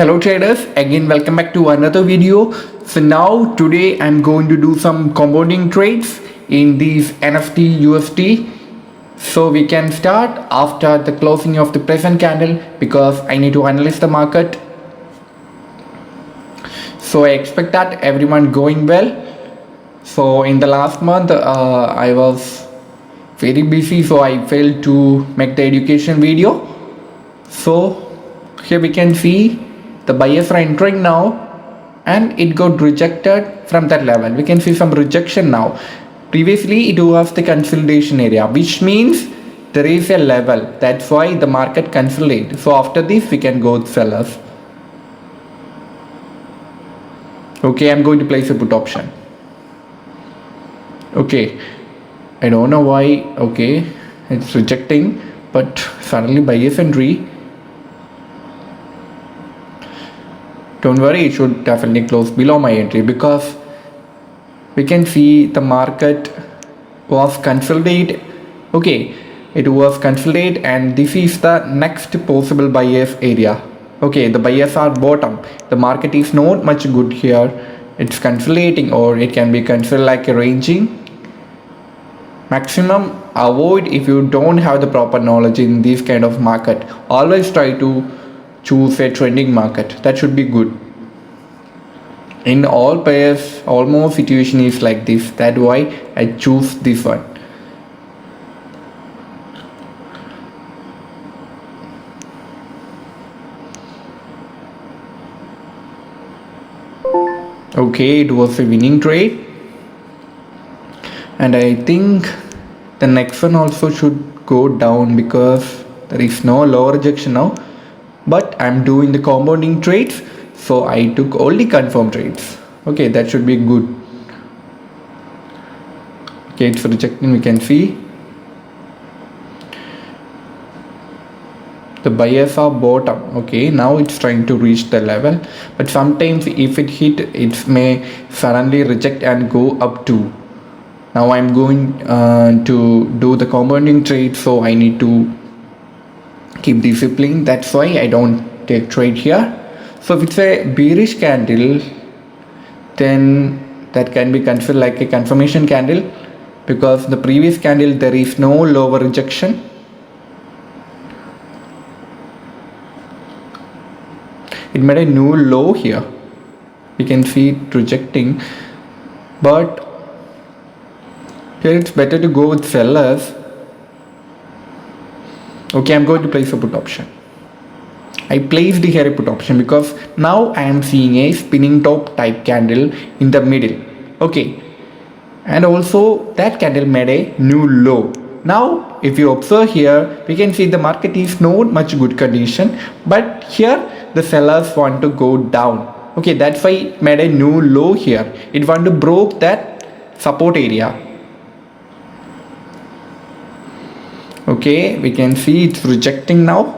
Hello traders, again welcome back to another video. So now today I'm going to do some compounding trades in these NFT USD. So we can start after the closing of the present candle because I need to analyze the market. So I expect that everyone going well. So in the last month I was very busy, so I failed to make the education video. So here we can see the buyers are entering now and it got rejected from that level. We can see some rejection now. Previously it was the consolidation area, which means there is a level. That's why the market consolidated. So after this we can go with sellers. Okay, I'm going to place a put option. Okay, I don't know why. Okay, it's rejecting, but suddenly buyers entry. Don't worry, it should definitely close below my entry because we can see the market was consolidated. Okay, it was consolidated and this is the next possible buyers area. Okay, the buyers are bottom. The market is not much good here. It's consolidating, or it can be considered like a ranging. Maximum avoid if you don't have the proper knowledge in this kind of market. Always try to choose a trending market. That should be good. In all pairs almost situation is like this. That's why I choose this one. Okay, it was a winning trade and I think the next one also should go down because there is no lower rejection now. But I'm doing the compounding trades, so I took only confirmed trades. Okay, that should be good. Okay, it's rejecting, we can see the buyers are bottom. Okay, now it's trying to reach the level, but sometimes if it hit, it may suddenly reject and go up to. Now I'm going to do the compounding trade, so I need to keep discipline. That's why I don't take trade here. So if it's a bearish candle, then that can be considered like a confirmation candle because the previous candle there is no lower rejection. It made a new low here. You can see it rejecting, but here it's better to go with sellers. Okay, I'm going to place a put option. I placed here a put option because now I am seeing a spinning top type candle in the middle. Okay, and also that candle made a new low. Now if you observe here, we can see the market is not much good condition, but here the sellers want to go down. Okay, that's why it made a new low here. It want to broke that support area. Okay, we can see it's rejecting now,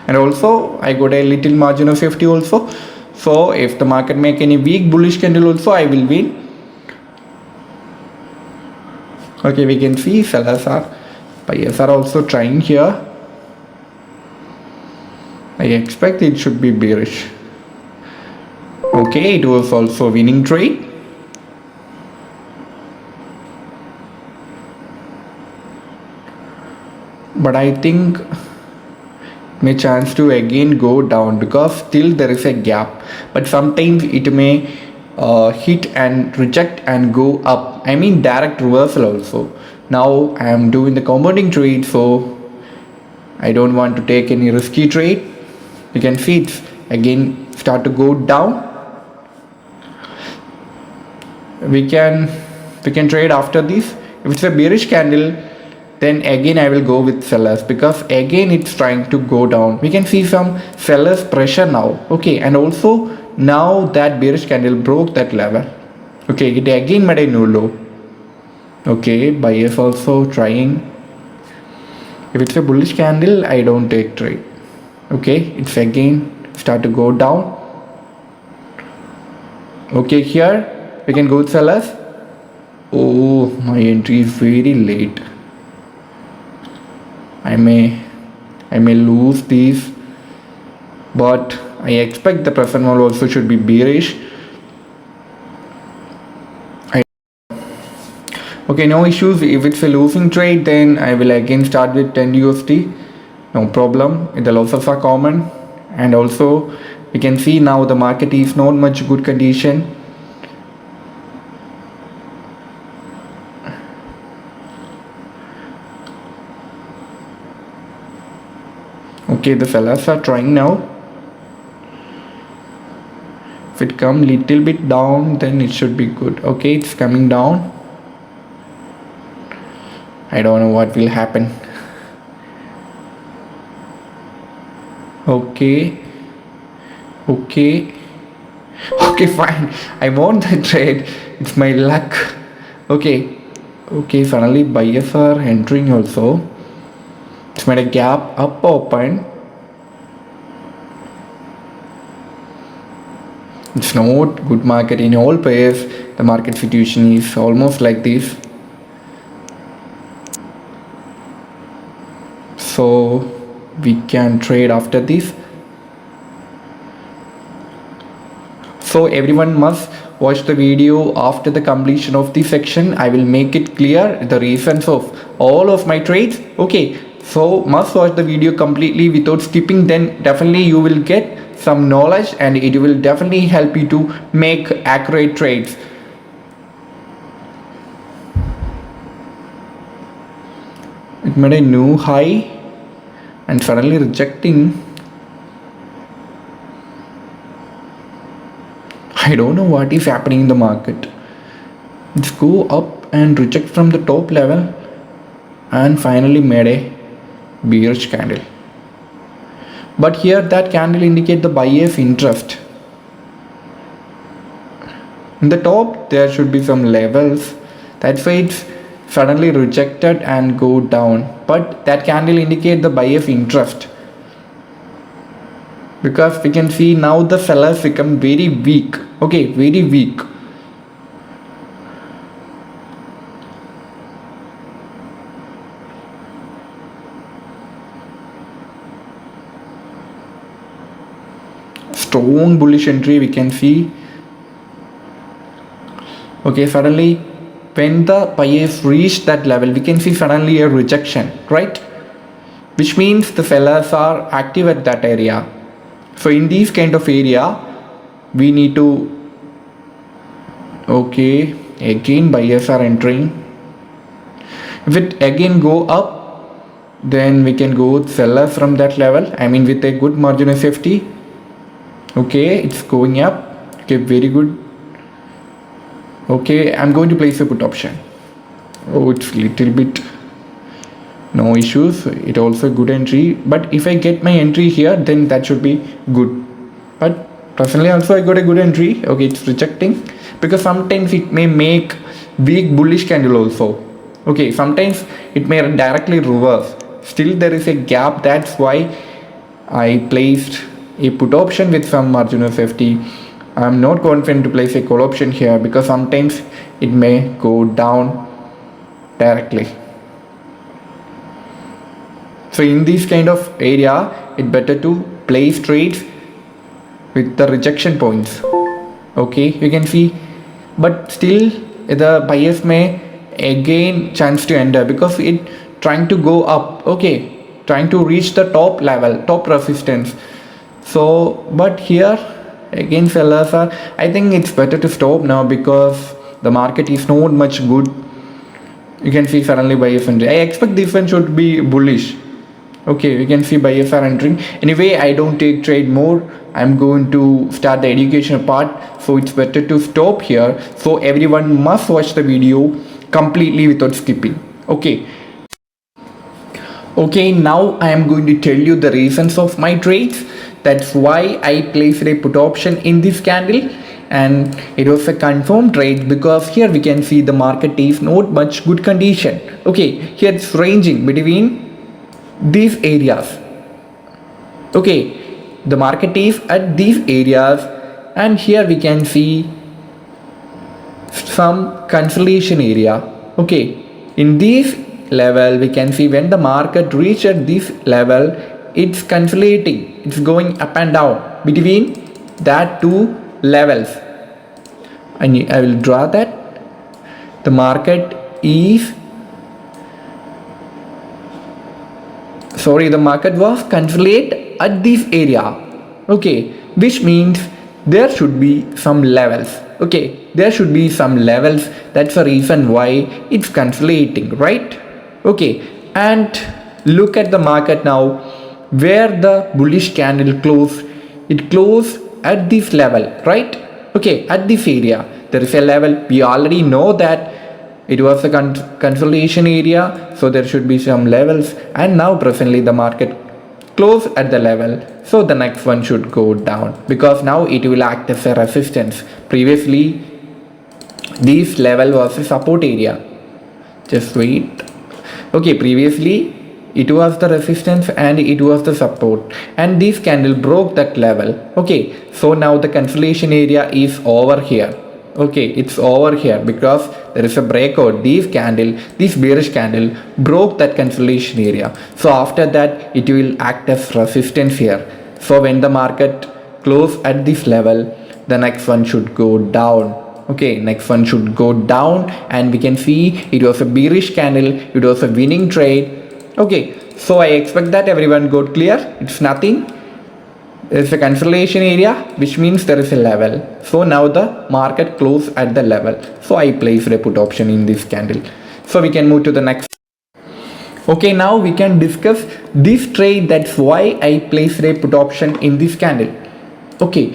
and also I got a little margin of safety also. So if the market make any weak bullish candle also, I will win. Okay, we can see sellers are, buyers are also trying here. I expect it should be bearish. Okay, it was also winning trade. But I think may chance to again go down because still there is a gap, but sometimes it may hit and reject and go up. I mean direct reversal also. Now I am doing the compounding trade, so I don't want to take any risky trade. You can see it's again start to go down. We can trade after this. If it's a bearish candle, then again I will go with sellers because again it's trying to go down. We can see some sellers pressure now. Okay, and also now that bearish candle broke that level. Okay, it again made a new low. Okay, buyers also trying. If it's a bullish candle, I don't take trade. Okay, it's again start to go down. Okay, here we can go with sellers. Oh, my entry is very late. I may lose these but I expect the present one also should be bearish. Okay, no issues. If it's a losing trade, then I will again start with 10 USD. No problem. The losses are common, and also we can see now the market is not much good condition. Okay, the sellers are trying now. If it come little bit down, then it should be good. Okay, it's coming down. I don't know what will happen. Okay, fine. I won the trade. It's my luck. Okay, suddenly buyers are entering also. It's made a gap up open. It's not good market in all pairs. The market situation is almost like this. So we can trade after this. So everyone must watch the video after the completion of this section. I will make it clear the reasons of all of my trades. Okay, so must watch the video completely without skipping, then definitely you will get some knowledge and it will definitely help you to make accurate trades. It made a new high and suddenly rejecting. I don't know what is happening in the market. Let's go up and reject from the top level and finally made a bearish candle. But here that candle indicate the buyer's interest. In the top there should be some levels. That's why it's suddenly rejected and go down. But that candle indicate the buyer's interest. Because we can see now the sellers become very weak. Okay, very weak. Strong bullish entry we can see. Okay, suddenly when the buyers reach that level, we can see suddenly a rejection, right? Which means the sellers are active at that area. So in this kind of area, we need to, okay, again buyers are entering. If it again go up, then we can go with sellers from that level. I mean with a good margin of safety. Okay, it's going up. Okay, very good. Okay, I'm going to place a put option. Oh, it's little bit, no issues. It also good entry, but if I get my entry here, then that should be good. But personally also I got a good entry. Okay, it's rejecting because sometimes it may make weak bullish candle also. Okay, sometimes it may directly reverse. Still there is a gap. That's why I placed a put option with some margin of safety. I'm not confident to place a call option here because sometimes it may go down directly. So in this kind of area, it's better to place trades with the rejection points. Okay, you can see, but still the buyers may again chance to enter because it trying to go up. Okay, trying to reach the top level, top resistance. So but here again sellers are, I think it's better to stop now because the market is not much good. You can see suddenly buyers entering. I expect this one should be bullish. Okay, you can see buyers are entering. Anyway, I don't take trade more. I'm going to start the education part, so it's better to stop here. So everyone must watch the video completely without skipping. Okay, now I am going to tell you the reasons of my trades. That's why I placed a put option in this candle, and it was a confirmed trade because here we can see the market is not much good condition. Okay, here it's ranging between these areas. Okay, the market is at these areas, and here we can see some consolidation area. Okay, in this level we can see when the market reached at this level, it's consolidating, it's going up and down between that two levels. I will draw that. The market was consolidated at this area, okay, which means there should be some levels, okay, there should be some levels. That's the reason why it's consolidating, right? Okay, and look at the market now, where the bullish candle closed. It closed at this level, right? Okay, at this area there is a level. We already know that it was a consolidation area, so there should be some levels, and now presently the market closed at the level, so the next one should go down because now it will act as a resistance. Previously this level was a support area. Just wait. Okay, previously it was the resistance and it was the support, and this candle broke that level. Okay, so now the consolidation area is over here. Okay, it's over here because there is a breakout. This bearish candle broke that consolidation area, so after that it will act as resistance here. So when the market close at this level, the next one should go down. Okay, next one should go down, and we can see it was a bearish candle, it was a winning trade. Okay, so I expect that everyone got clear. It's nothing. It's a consolidation area, which means there is a level. So now the market closed at the level, so I placed a put option in this candle. So we can move to the next. Okay, now we can discuss this trade. That's why I placed a put option in this candle. Okay,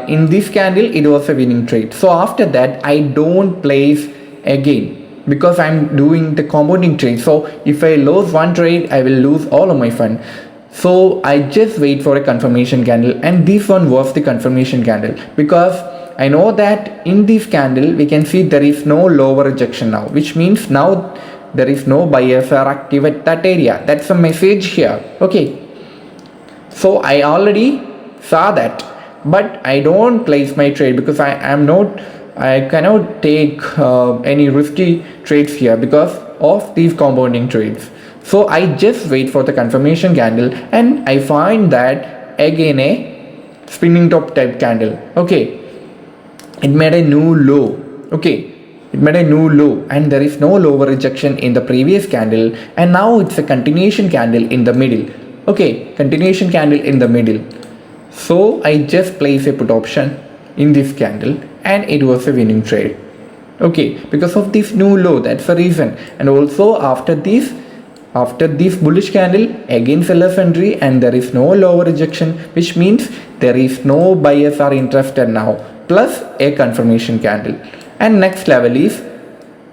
in this candle it was a winning trade, so after that I don't place again because I'm doing the compounding trade. So if I lose one trade, I will lose all of my fund. So I just wait for a confirmation candle, and this one was the confirmation candle because I know that in this candle we can see there is no lower rejection now, which means now there is no buyers are active at that area. That's a message here. Okay, so I already saw that, but I don't place my trade because I cannot take any risky trades here because of these compounding trades. So I just wait for the confirmation candle, and I find that again a spinning top type candle. Okay, it made a new low. Okay, it made a new low, and there is no lower rejection in the previous candle, and now it's a continuation candle in the middle. Okay, continuation candle in the middle. So I just place a put option in this candle, and it was a winning trade. Okay, because of this new low, that's the reason. And also after this bullish candle, again sellers entry, and there is no lower rejection, which means there is no buyers are interested now, plus a confirmation candle. And next level is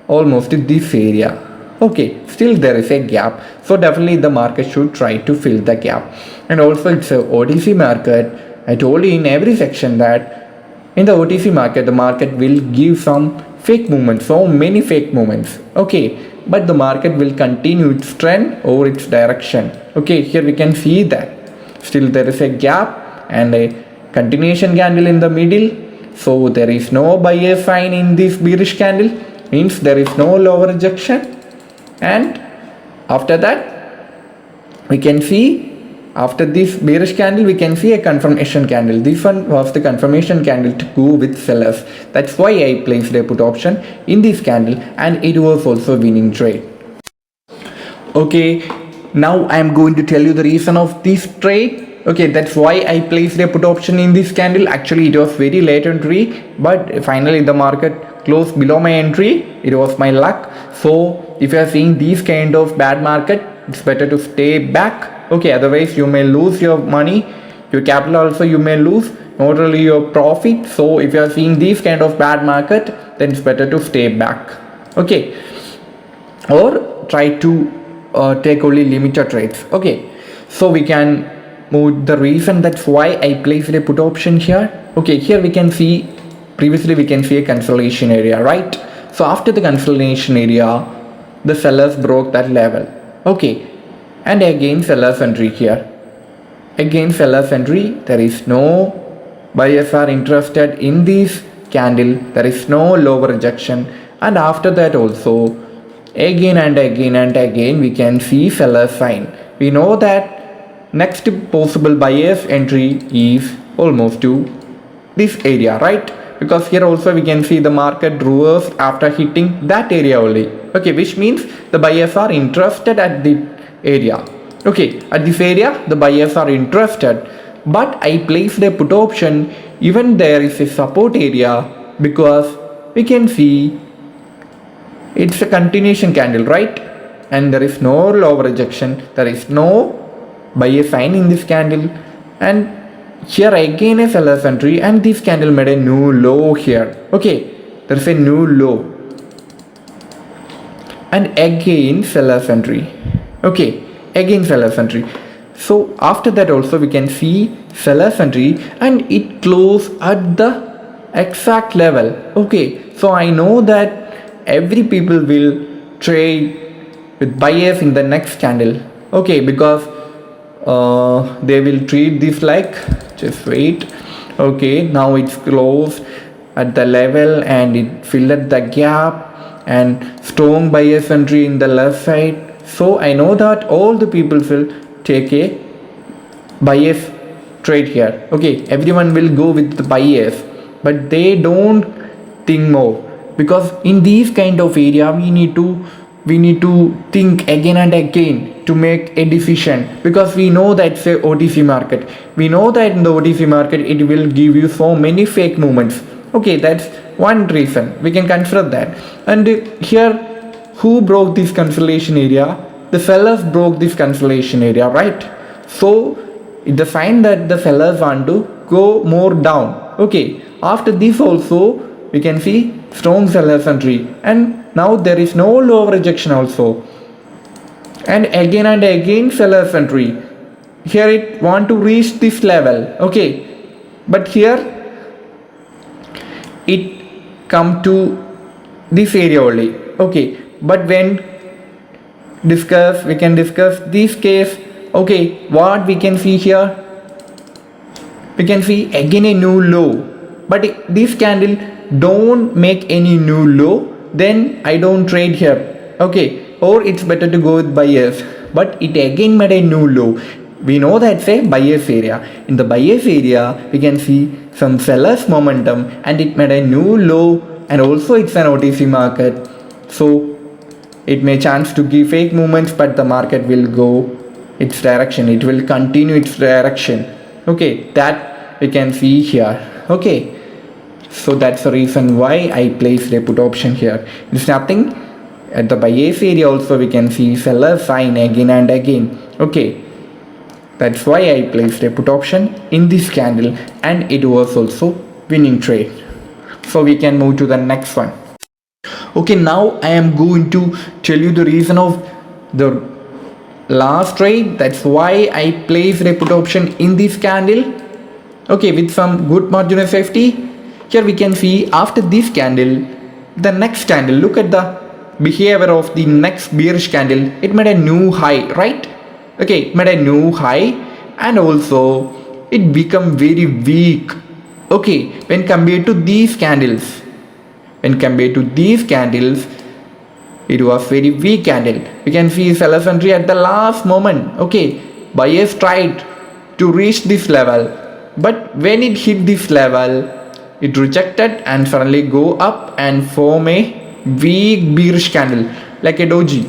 almost this area. Okay, still there is a gap, so definitely the market should try to fill the gap. And also it's a OTC market. I told you in every section that in the OTC market, the market will give some fake movements, so many fake movements. Okay, but the market will continue its trend over its direction. Okay, here we can see that still there is a gap and a continuation candle in the middle. So there is no buyer sign in this bearish candle, means there is no lower rejection. And after that we can see, after this bearish candle we can see a confirmation candle. This one was the confirmation candle to go with sellers. That's why I placed a put option in this candle, and it was also winning trade. Okay, now I am going to tell you the reason of this trade. Okay, that's why I placed a put option in this candle. Actually it was very late entry, but finally the market closed below my entry. It was my luck. So if you are seeing these kind of bad market, it's better to stay back. Okay, otherwise you may lose your money, your capital also you may lose, not only your profit. So if you are seeing these kind of bad market, then it's better to stay back. Okay, or try to take only limited trades. Okay, so we can move the reason that's why I placed a put option here. Okay, here we can see, previously we can see a consolidation area, right? So after the consolidation area, the sellers broke that level. Okay, and again sellers entry here, again sellers entry. There is no buyers are interested in this candle, there is no lower rejection. And after that also again and again and again we can see seller sign. We know that next possible buyer's entry is almost to this area, right? Because here also we can see the market reversed after hitting that area only. Okay, which means the buyers are interested at the area. Okay, at this area the buyers are interested, but I placed a put option even there is a support area, because we can see it's a continuation candle, right? And there is no low rejection, there is no buyer sign in this candle, and here again a seller's entry, and this candle made a new low here. Okay, there is a new low, and again seller's entry. Okay, again seller's entry. So after that also we can see seller's entry, and it closed at the exact level. Okay, so I know that every people will trade with buyers in the next candle. Okay, because they will treat this like, just wait. Okay, now it's closed at the level and it filled the gap, and strong buyers entry in the left side. So I know that all the people will take a buyers trade here. Okay, everyone will go with the buyers, but they don't think more, because in these kind of area we need to think again and again to make a decision, because we know that it's a OTC market. We know that in the OTC market it will give you so many fake movements. Okay, that's one reason we can consider that. And here, who broke this consolidation area? The sellers broke this consolidation area, right? So it's a sign that the sellers want to go more down. Okay, after this also we can see strong sellers entry, and now there is no low rejection also, and again sellers entry. Here it want to reach this level. Okay, but here it come to this area only. Okay, but when we can discuss this case. Okay, what we can see here, we can see again a new low, but this candle don't make any new low, then I don't trade here. Okay, or it's better to go with buyers, but it again made a new low. We know that's a buyers area. In the buyers area we can see some sellers momentum, and it made a new low, and also it's an OTC market, so it may chance to give fake movements, but the market will go its direction, it will continue its direction. Okay, that we can see here. Okay, so that's the reason why I placed a put option here. It's nothing. At the buyers area also we can see seller sign again and again. Okay, that's why I placed a put option in this candle, and it was also winning trade. So we can move to the next one. Okay, now I am going to tell you the reason of the last trade. That's why I placed a put option in this candle. Okay, with some good margin of safety. Here we can see after this candle, the next candle, look at the behavior of the next bearish candle. It made a new high, right? Okay, it made a new high, and also it become very weak. Okay, when compared to these candles, it was very weak candle. We can see sellers entry at the last moment. Okay, buyers tried to reach this level, but when it hit this level, it rejected and suddenly go up and form a weak bearish candle like a doji.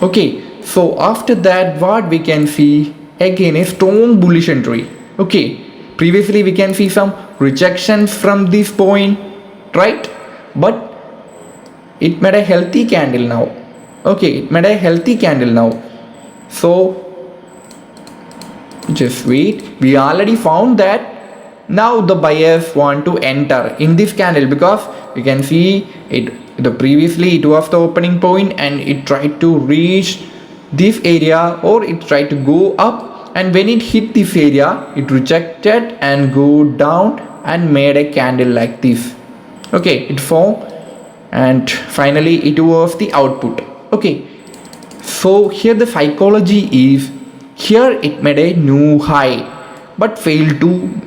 Okay, so after that what we can see, again a strong bullish entry. Okay, previously we can see some rejections from this point, right? But it made a healthy candle now. Okay, it made a healthy candle now. So just wait, we already found that now the buyers want to enter in this candle, because we can see previously it was the opening point and it tried to reach this area, or it tried to go up, and when it hit this area it rejected and go down and made a candle like this. Okay, it formed, and finally it was the output. Okay, so here the psychology is, here it made a new high but failed to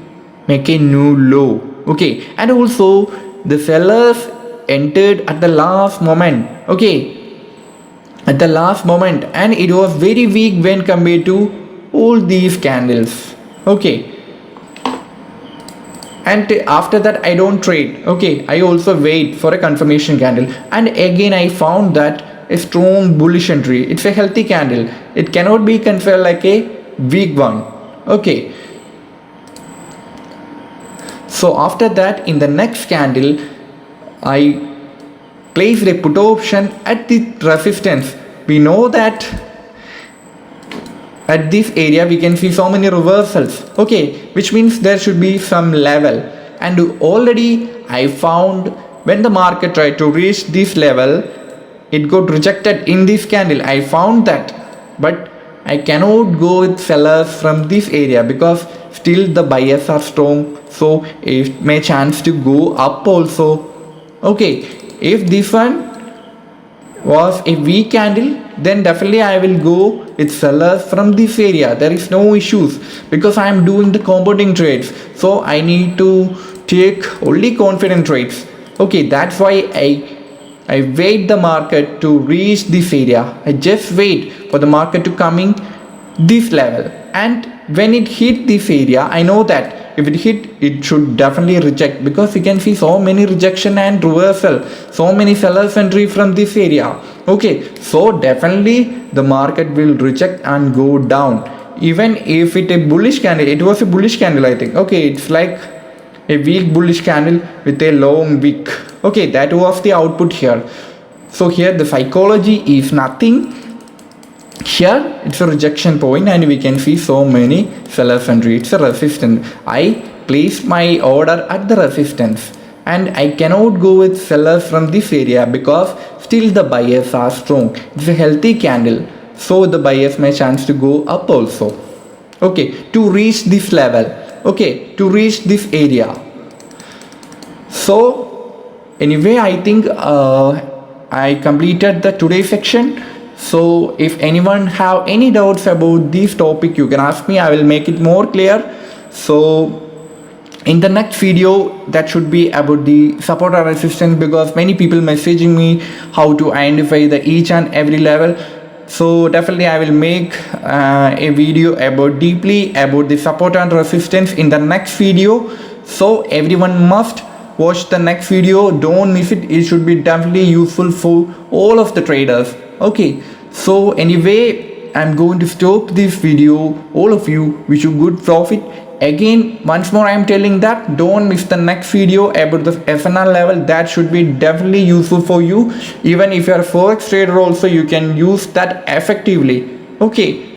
make a new low. Okay, and also the sellers entered at the last moment. Okay, at the last moment, and it was very weak when compared to all these candles. Okay, and after that I don't trade. Okay, I also wait for a confirmation candle, and again I found that a strong bullish entry. It's a healthy candle, it cannot be considered like a weak one. Okay, so after that, in the next candle, I placed a put option at the resistance. We know that at this area we can see so many reversals. Okay, which means there should be some level, and already I found when the market tried to reach this level, it got rejected in this candle. I found that, but I cannot go with sellers from this area because still the buyers are strong, so it may chance to go up also. Okay, if this one was a weak candle, then definitely I will go with sellers from this area. There is no issues because I am doing the compounding trades, so I need to take only confident trades. Okay, that's why I wait the market to reach this area. I just wait for the market to coming this level, and when it hit this area, I know that if it hit, it should definitely reject because you can see so many rejection and reversal, so many sellers entry from this area. Okay, so definitely the market will reject and go down. Even if it a bullish candle, it was a bullish candle, I think. Okay, it's like a weak bullish candle with a long wick. Okay, that was the output here. So here the psychology is nothing. Here it's a rejection point, and we can see so many sellers entry. It's a resistance. I placed my order at the resistance, and I cannot go with sellers from this area because still the buyers are strong. It's a healthy candle, so the buyers may chance to go up also. Okay, to reach this level. Okay, to reach this area. So anyway, I think I completed the today's section. So if anyone have any doubts about this topic, you can ask me. I will make it more clear. So in the next video, that should be about the support and resistance, because many people messaging me how to identify the each and every level. So definitely I will make a video about deeply about the support and resistance in the next video. So everyone must watch the next video, don't miss it. It should be definitely useful for all of the traders. Okay, so anyway, I'm going to stop this video. All of you, wish you good profit. Again, once more I am telling that don't miss the next video about the SNR level. That should be definitely useful for you. Even if you are a forex trader also, you can use that effectively. Okay,